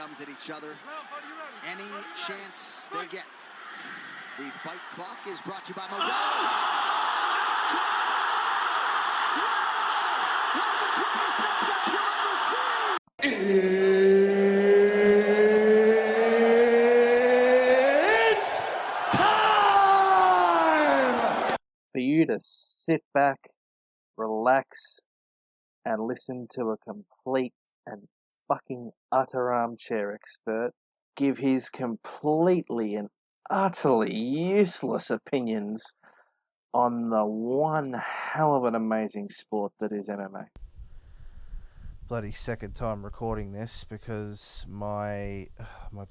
gums at each other any chance they get. The fight clock is brought to you by Modelo. It's time for you to sit back, relax, and listen to a complete and fucking utter armchair expert give his completely and utterly useless opinions on the one hell of an amazing sport that is MMA. Bloody second time recording this because my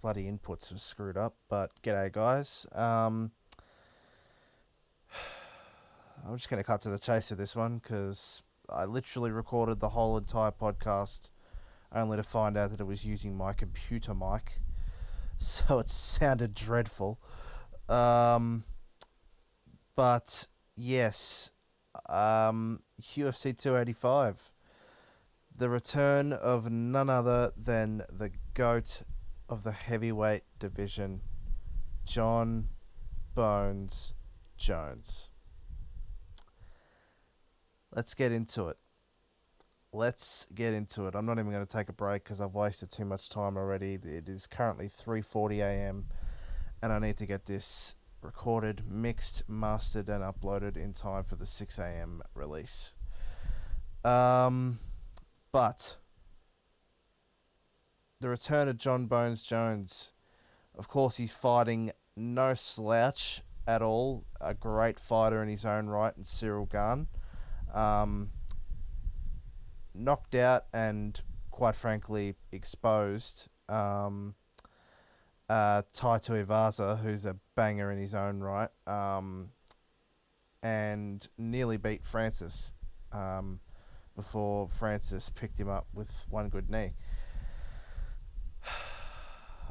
bloody inputs have screwed up, but g'day guys. I'm just going to cut to the chase with this one because I literally recorded the whole entire podcast only to find out that it was using my computer mic, so it sounded dreadful. But yes, UFC 285, the return of none other than the GOAT of the heavyweight division, Jon Bones Jones. Let's get into it. I'm not even going to take a break because I've wasted too much time already. It is currently 3:40 a.m. and I need to get this recorded, mixed, mastered, and uploaded in time for the 6 a.m. release. But the return of Jon Bones Jones. Of course, he's fighting no slouch at all. A great fighter in his own right, in Ciryl Gane. Knocked out and, quite frankly, exposed Tai Tuivasa, who's a banger in his own right, and nearly beat Francis before Francis picked him up with one good knee.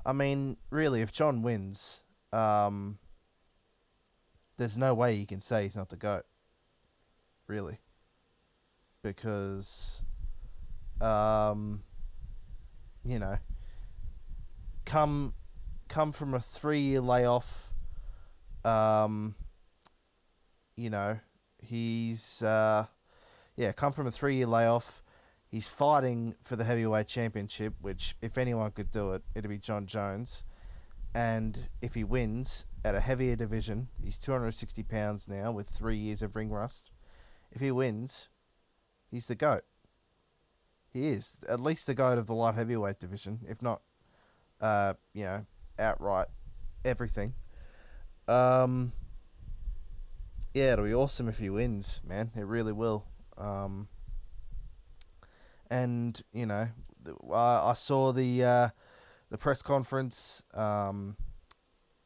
I mean, really, if Jon wins, there's no way you can say he's not the GOAT, really, because you know, come from a 3-year layoff. You know, he's come from a 3-year layoff. He's fighting for the heavyweight championship, which if anyone could do it, it'd be Jon Jones. And if he wins at a heavier division, he's 260 pounds now with 3 years of ring rust. If he wins, he's the GOAT. He is at least the GOAT of the light heavyweight division, if not, outright everything. It'll be awesome if he wins, man. It really will. And you know, I saw the press conference. Man,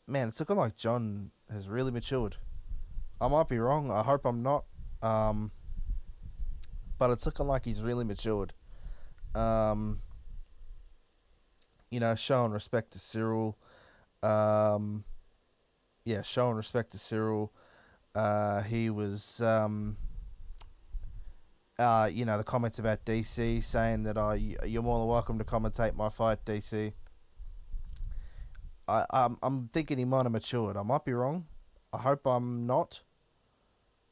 it's looking like Jon has really matured. I might be wrong. I hope I'm not. But it's looking like he's really matured. Showing respect to Ciryl. Showing respect to Ciryl. He was, the comments about DC saying that you're more than welcome to commentate my fight, DC. I'm thinking he might have matured. I might be wrong. I hope I'm not.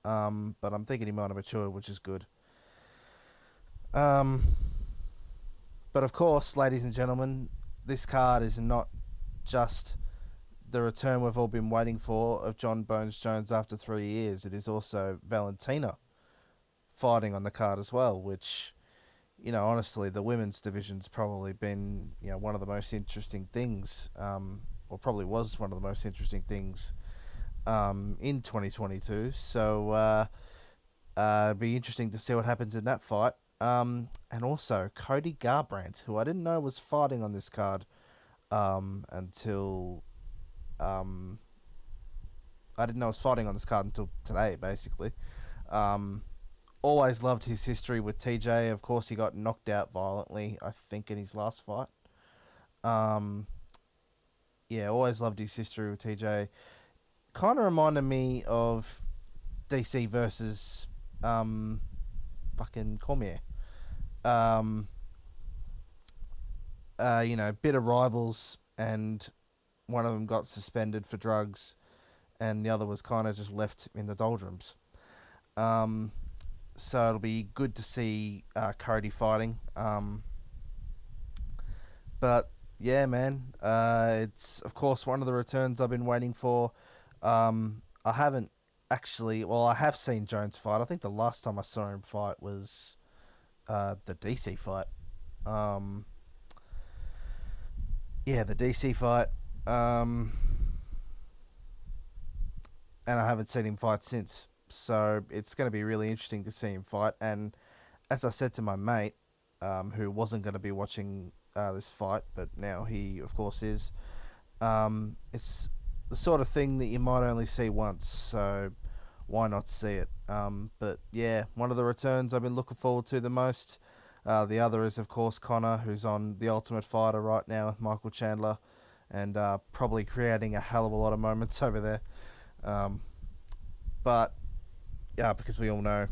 But I'm thinking he might have matured, which is good. But of course, ladies and gentlemen, this card is not just the return we've all been waiting for of Jon Bones Jones after 3 years. It is also Valentina fighting on the card as well, which, honestly, the women's division's probably been, one of the most interesting things, or probably was one of the most interesting things in 2022. So it'd be interesting to see what happens in that fight. And also Cody Garbrandt, who I didn't know was fighting on this card until today, basically. Always loved his history with TJ. Of course, he got knocked out violently, I think, in his last fight. Always loved his history with TJ. Kind of reminded me of DC versus fucking Cormier. bitter rivals, and one of them got suspended for drugs, and the other was kind of just left in the doldrums. So it'll be good to see Cody fighting. But yeah, man, it's of course one of the returns I've been waiting for. I haven't actually, well, I have seen Jones fight. I think the last time I saw him fight was the DC fight. The DC fight. And I haven't seen him fight since. So it's going to be really interesting to see him fight. And as I said to my mate, who wasn't going to be watching this fight, but now he, of course, is, it's the sort of thing that you might only see once. So why not see it? But yeah, one of the returns I've been looking forward to the most. The other is, of course, Connor, who's on The Ultimate Fighter right now with Michael Chandler, and probably creating a hell of a lot of moments over there. But yeah, because we all know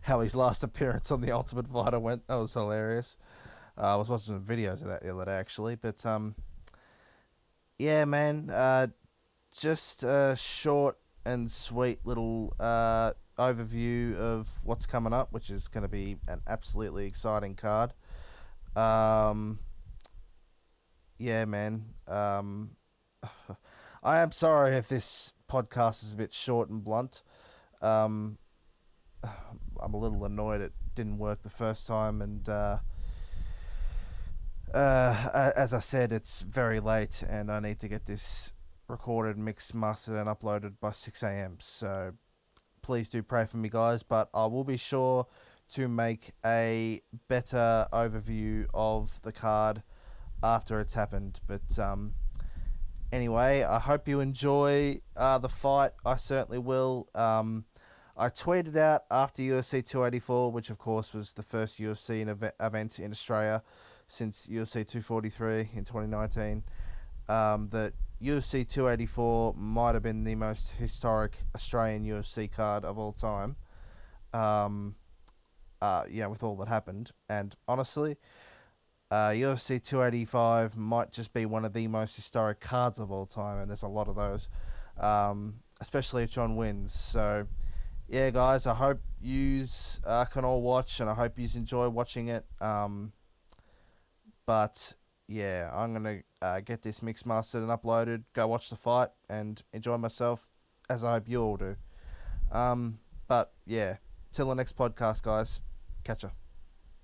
how his last appearance on The Ultimate Fighter went. That was hilarious. I was watching some videos of that the other day, actually. But yeah, man, just a short and sweet little overview of what's coming up, which is going to be an absolutely exciting card. Yeah, man. I am sorry if this podcast is a bit short and blunt. I'm a little annoyed it didn't work the first time, and as I said, it's very late, and I need to get this recorded, mixed, mastered, and uploaded by 6 a.m. So please do pray for me, guys, but I will be sure to make a better overview of the card after it's happened. But anyway, I hope you enjoy the fight. I certainly will. I tweeted out after UFC 284, which of course was the first UFC event in Australia since UFC 243 in 2019, that UFC 284 might have been the most historic Australian UFC card of all time. With all that happened. And honestly, UFC 285 might just be one of the most historic cards of all time, and there's a lot of those, especially if John wins. So yeah, guys, I hope yous can all watch, and I hope yous enjoy watching it. But yeah, I'm going to get this mixed, mastered, and uploaded, go watch the fight, and enjoy myself, as I hope you all do. But yeah, till the next podcast, guys. Catch ya.